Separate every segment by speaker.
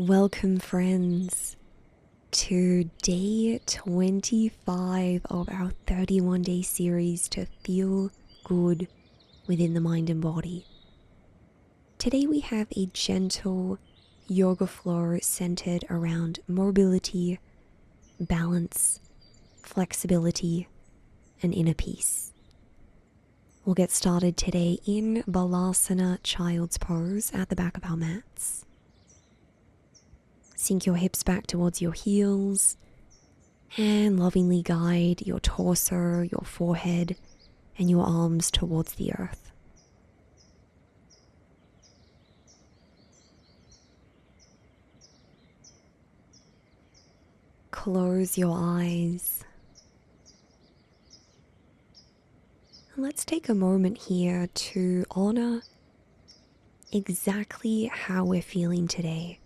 Speaker 1: Welcome, friends, to day 25 of our 31-day series to feel good within the mind and body. Today we have a gentle yoga flow centered around mobility, balance, flexibility, and inner peace. We'll get started today in Balasana Child's Pose at the back of our mats. Sink your hips back towards your heels and lovingly guide your torso, your forehead, and your arms towards the earth. Close your eyes. And let's take a moment here to honor exactly how we're feeling today.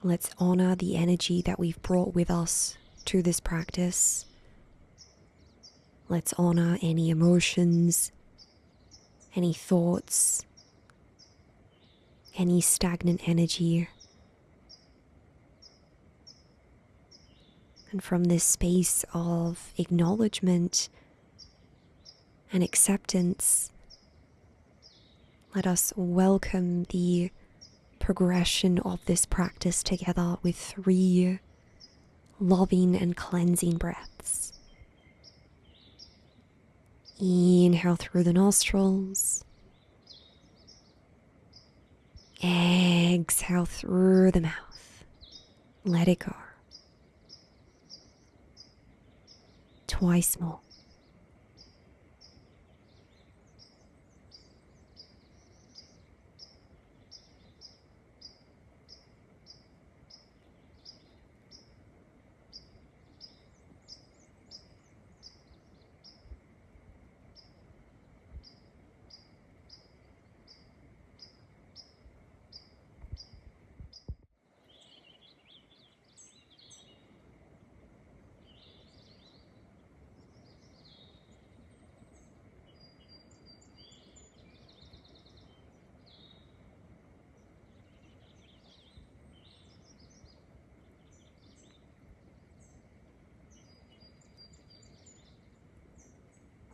Speaker 1: Let's honor the energy that we've brought with us to this practice. Let's honor any emotions, any thoughts, any stagnant energy. And from this space of acknowledgement and acceptance, let us welcome the progression of this practice together with 3 loving and cleansing breaths. Inhale through the nostrils. Exhale through the mouth. Let it go. Twice more.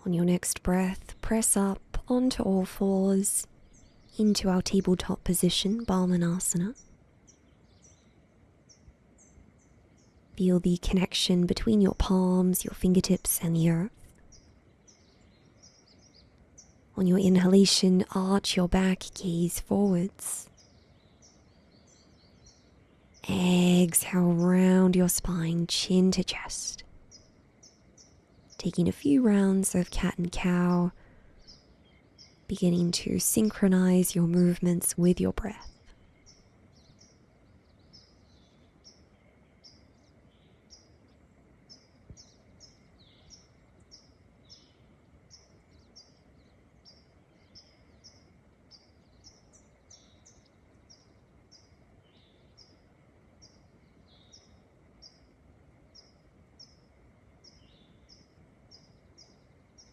Speaker 1: On your next breath, press up onto all fours into our tabletop position, Balanasana. Feel the connection between your palms, your fingertips, and the earth. On your inhalation, arch your back, gaze forwards. Exhale, round your spine, chin to chest. Taking a few rounds of cat and cow, beginning to synchronize your movements with your breath.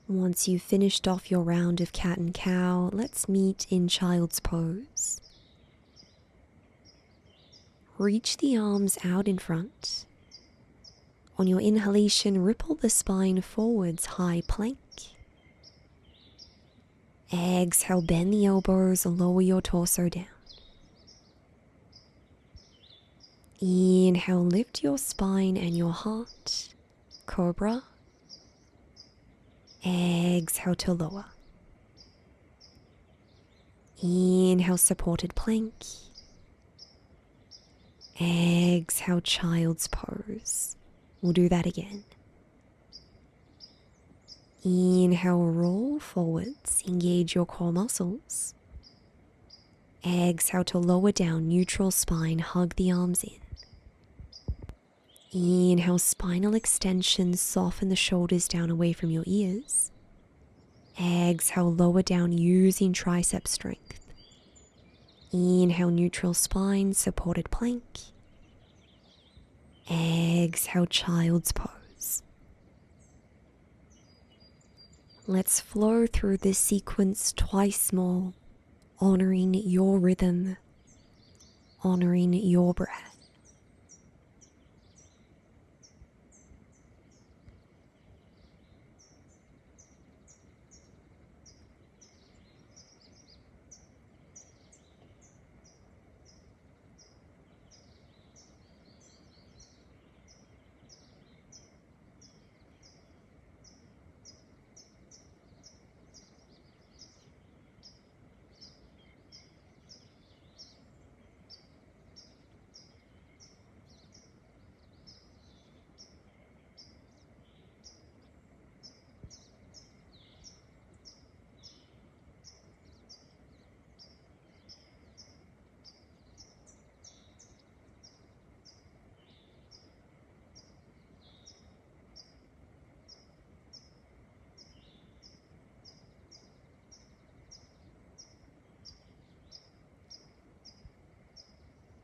Speaker 1: Once you've finished off your round of cat and cow, let's meet in child's pose. Reach the arms out in front. On your inhalation, ripple the spine forwards, high plank. Exhale, bend the elbows, lower your torso down. Inhale, lift your spine and your heart, cobra. Exhale to lower. Inhale, supported plank. Exhale, child's pose. We'll do that again. Inhale, roll forwards, engage your core muscles. Exhale to lower down, neutral spine, hug the arms in. Inhale, spinal extension, soften the shoulders down away from your ears. Exhale, lower down using tricep strength. Inhale, neutral spine, supported plank. Exhale, child's pose. Let's flow through this sequence twice more, honoring your rhythm, honoring your breath.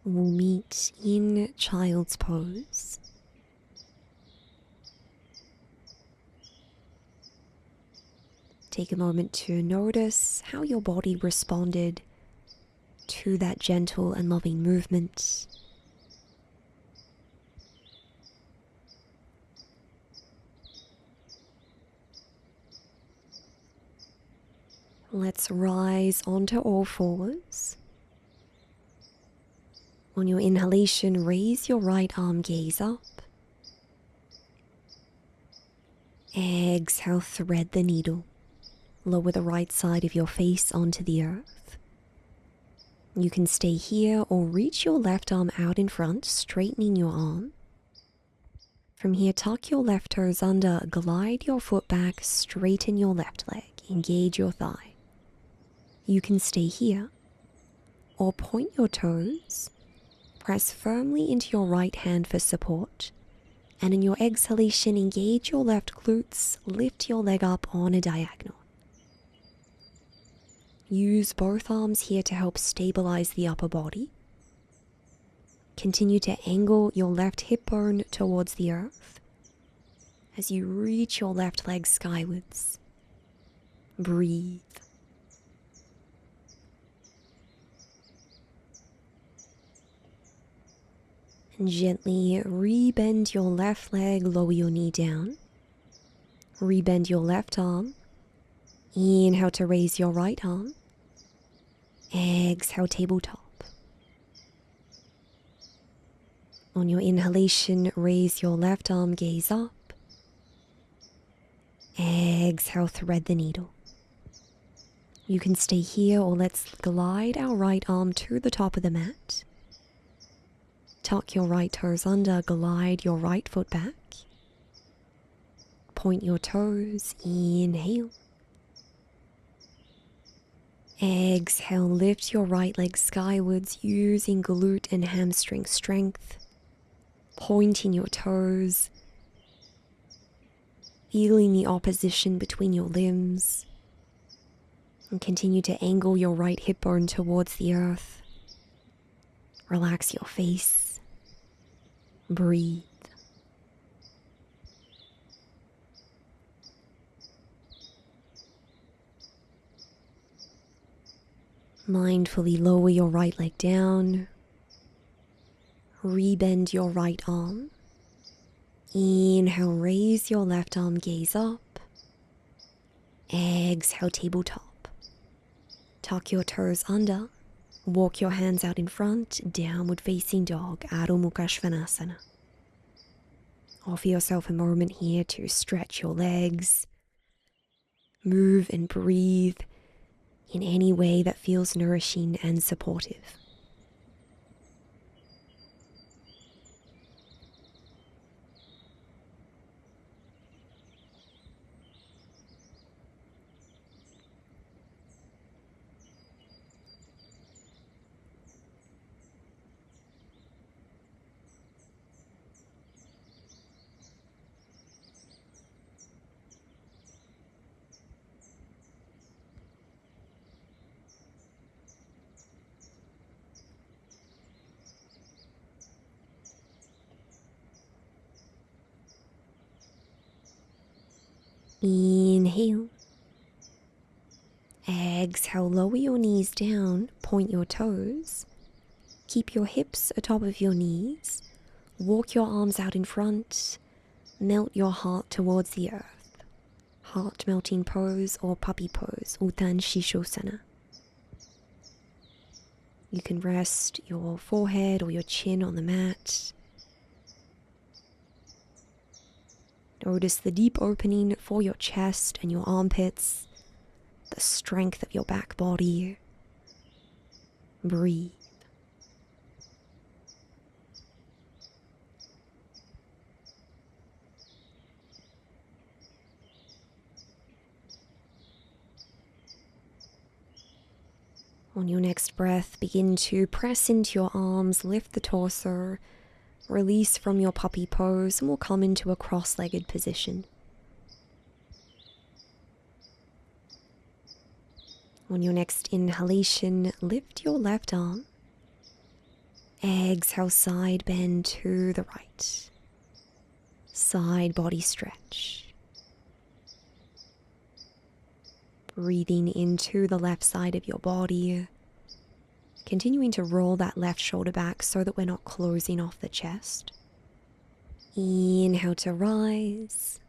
Speaker 1: We'll meet in child's pose. Take a moment to notice how your body responded to that gentle and loving movement. Let's rise onto all fours. On your inhalation, raise your right arm, gaze up. Exhale, thread the needle. Lower the right side of your face onto the earth. You can stay here or reach your left arm out in front, straightening your arm. From here, tuck your left toes under, glide your foot back, straighten your left leg, engage your thigh. You can stay here or point your toes. Press firmly into your right hand for support, and in your exhalation, engage your left glutes, lift your leg up on a diagonal. Use both arms here to help stabilize the upper body. Continue to angle your left hip bone towards the earth as you reach your left leg skywards. Breathe. And gently rebend your left leg, lower your knee down. Rebend your left arm. Inhale to raise your right arm. Exhale, tabletop. On your inhalation, raise your left arm, gaze up. Exhale, thread the needle. You can stay here or let's glide our right arm to the top of the mat. Tuck your right toes under, glide your right foot back. Point your toes, inhale. Exhale, lift your right leg skywards using glute and hamstring strength. Pointing your toes. Feeling the opposition between your limbs. And continue to angle your right hip bone towards the earth. Relax your face. Breathe. Mindfully lower your right leg down. Rebend your right arm. Inhale, raise your left arm, gaze up. Exhale, tabletop. Tuck your toes under. Walk your hands out in front, downward facing dog, Adho Mukha Svanasana. Offer yourself a moment here to stretch your legs. Move and breathe in any way that feels nourishing and supportive. Inhale. Exhale, lower your knees down, point your toes. Keep your hips atop of your knees. Walk your arms out in front. Melt your heart towards the earth. Heart melting pose or puppy pose, Uttan Shishosana. You can rest your forehead or your chin on the mat. Notice the deep opening for your chest and your armpits, the strength of your back body. Breathe. On your next breath, begin to press into your arms, lift the torso, release from your puppy pose, and we'll come into a cross-legged position. On your next inhalation, lift your left arm. Exhale, side bend to the right. Side body stretch. Breathing into the left side of your body. Continuing to roll that left shoulder back so that we're not closing off the chest. Inhale to rise.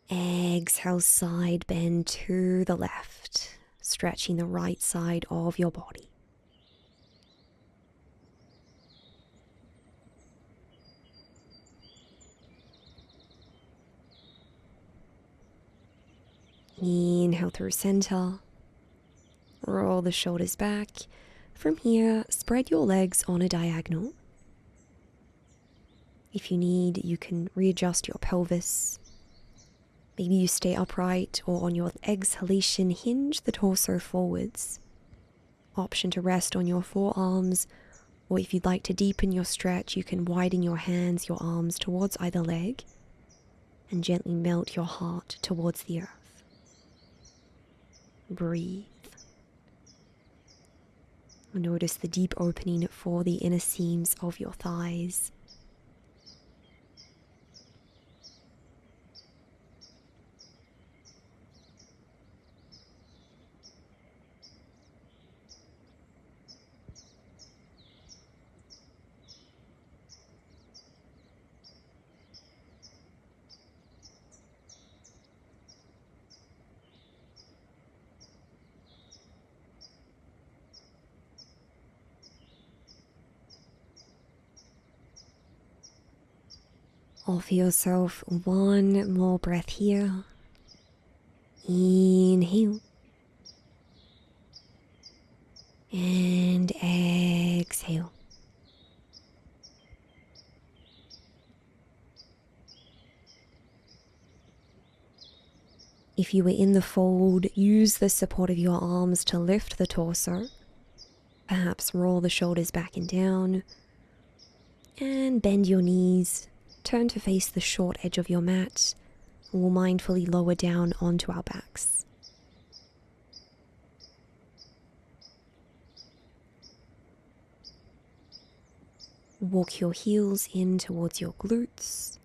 Speaker 1: Exhale, side bend to the left, stretching the right side of your body. Inhale through center. Roll the shoulders back. From here, spread your legs on a diagonal. If you need, you can readjust your pelvis. Maybe you stay upright, or on your exhalation, hinge the torso forwards. Option to rest on your forearms, or if you'd like to deepen your stretch, you can widen your hands, your arms towards either leg, and gently melt your heart towards the earth. Breathe. Notice the deep opening for the inner seams of your thighs. Offer yourself one more breath here. Inhale. And exhale. If you were in the fold, use the support of your arms to lift the torso. Perhaps roll the shoulders back and down. And bend your knees. Turn to face the short edge of your mat. We'll mindfully lower down onto our backs. Walk your heels in towards your glutes.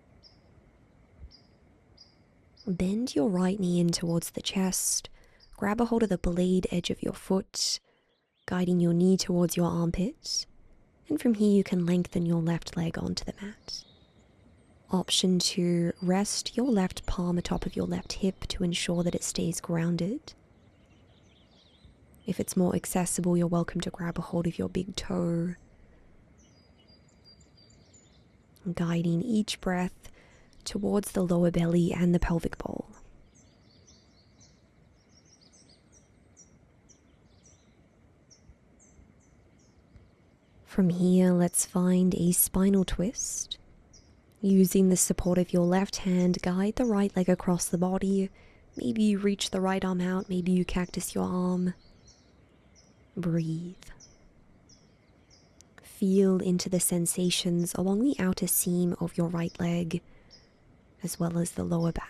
Speaker 1: Bend your right knee in towards the chest. Grab a hold of the blade edge of your foot, guiding your knee towards your armpit. And from here you can lengthen your left leg onto the mat. Option to rest your left palm atop of your left hip to ensure that it stays grounded. If it's more accessible, you're welcome to grab a hold of your big toe. Guiding each breath towards the lower belly and the pelvic bowl. From here, let's find a spinal twist. Using the support of your left hand, guide the right leg across the body. Maybe you reach the right arm out, maybe you cactus your arm. Breathe. Feel into the sensations along the outer seam of your right leg, as well as the lower back.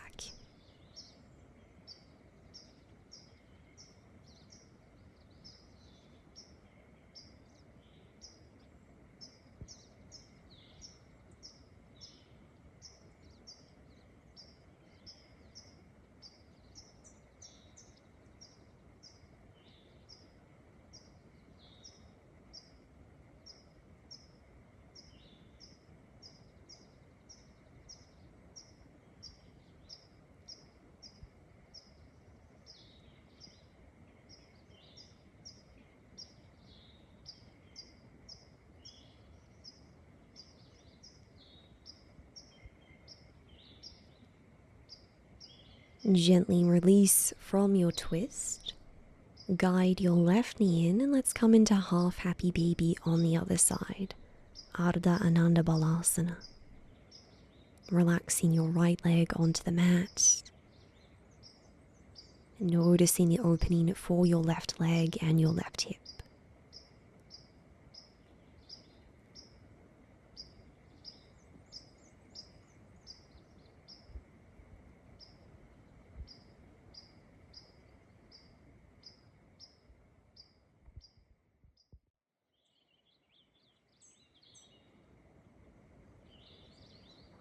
Speaker 1: Gently release from your twist. Guide your left knee in and let's come into half happy baby on the other side. Ardha Ananda Balasana. Relaxing your right leg onto the mat. Noticing the opening for your left leg and your left hip.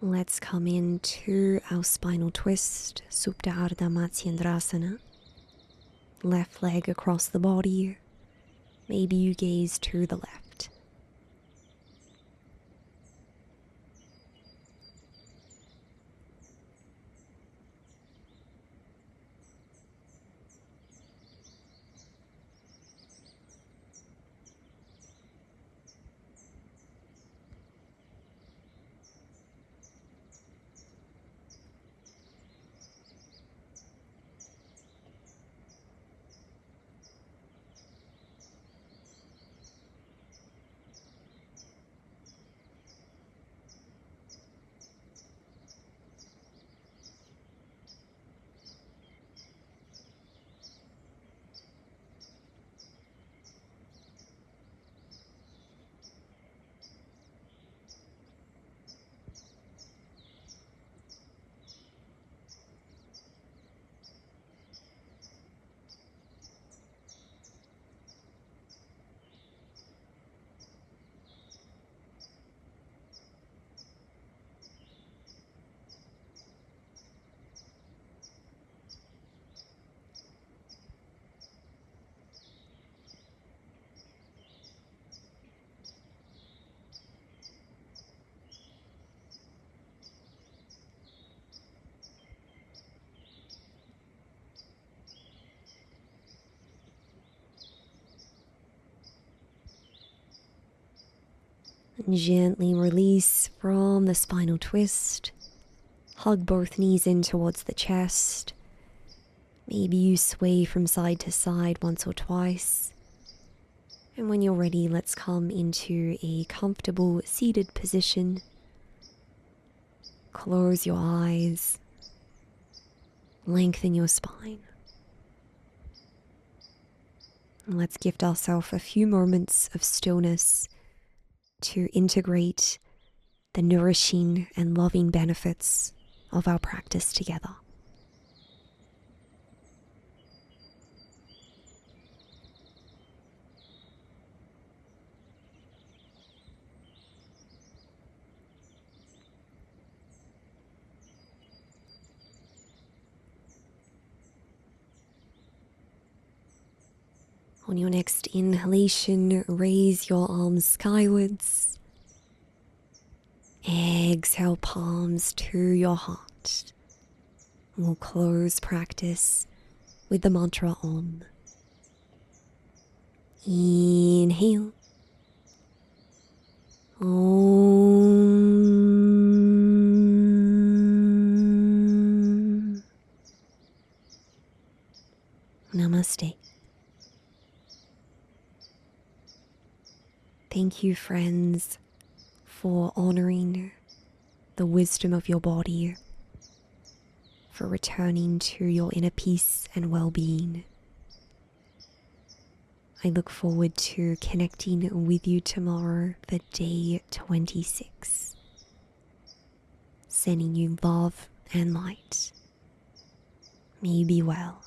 Speaker 1: Let's come into our spinal twist, Supta Ardha Matsyendrasana. Left leg across the body. Maybe you gaze to the left. Gently release from the spinal twist. Hug both knees in towards the chest. Maybe you sway from side to side once or twice. And when you're ready, let's come into a comfortable seated position. Close your eyes. Lengthen your spine. And let's gift ourselves a few moments of stillness to integrate the nourishing and loving benefits of our practice together. On your next inhalation, raise your arms skywards. Exhale, palms to your heart. We'll close practice with the mantra Om. Inhale. Om. Namaste. Thank you, friends, for honoring the wisdom of your body, for returning to your inner peace and well-being. I look forward to connecting with you tomorrow for day 26. Sending you love and light. May you be well.